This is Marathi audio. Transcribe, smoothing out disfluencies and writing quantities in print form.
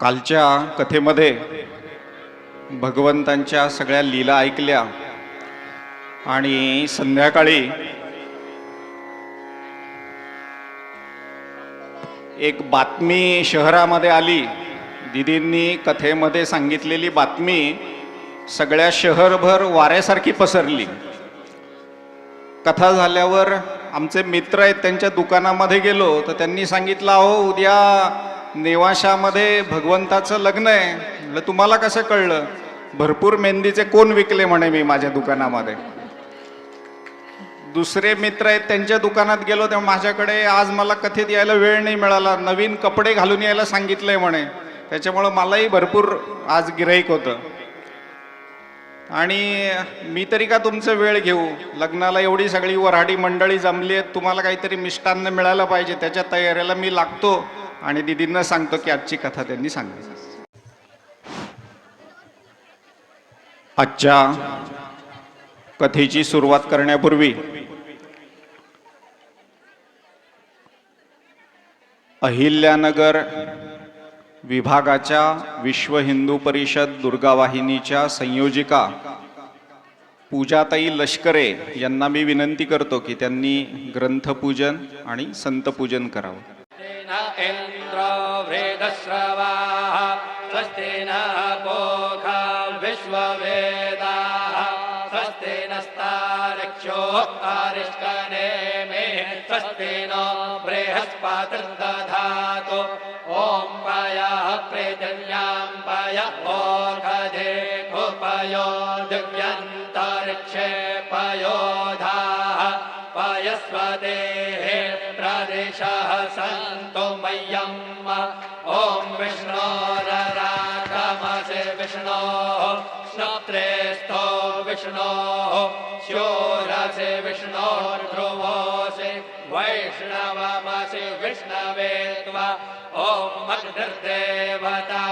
कालच्या कथेमध्ये भगवंतांच्या सगळ्या लीला ऐकल्या आणि संध्याकाळी एक बातमी शहरामध्ये आली. दीदींनी कथेमध्ये सांगितलेली बातमी सगळ्या शहरभर वाऱ्यासारखी पसरली. कथा झाल्यावर आमचे मित्र आहेत त्यांच्या दुकानामध्ये गेलो तर त्यांनी सांगितलं, अहो उद्या नेवाशामध्ये भगवंताचं लग्न आहे. म्हटलं तुम्हाला कसं कळलं? भरपूर मेहंदीचे कोण विकले म्हणे मी माझ्या दुकानामध्ये. दुसरे मित्र आहेत त्यांच्या दुकानात गेलो तेव्हा माझ्याकडे आज मला कथेत यायला वेळ नाही मिळाला, नवीन कपडे घालून यायला सांगितलंय म्हणे, त्याच्यामुळं मलाही भरपूर आज गिऱ्हाईक होतं. आणि मी तरी का तुमचं वेळ घेऊ? लग्नाला एवढी सगळी वऱ्हाडी मंडळी जमली आहेत, तुम्हाला काहीतरी मिष्टान्न मिळालं पाहिजे, त्याच्या तयारीला मी लागतो आणि दीदींना सांगतो की आजची कथा त्यांनी सांगितली. आजच्या कथेची सुरुवात करण्यापूर्वी अहिल्यानगर विभागाच्या विश्व हिंदू परिषद दुर्गा वाहिनीच्या संयोजिका पूजाताई लष्करे यांना मी विनंती करतो की त्यांनी ग्रंथपूजन आणि संतपूजन करावं. बृहस्पतिर्दधातु ओम पयः प्रेतन्यां पयः ओखधे कुपयो दिव्यन्तरिक्षे पयोधाः पयस्वदेः प्रदिशः सन्तु मह्यम्. ओम विष्णोररागमसि विष्णोः स्नप्त्रेस्थो विष्णोः शूरसि विष्णोर्ध्रुवोऽसि वैष्णवमसि विष्णवे त्वा. ओम अग्निर्देवता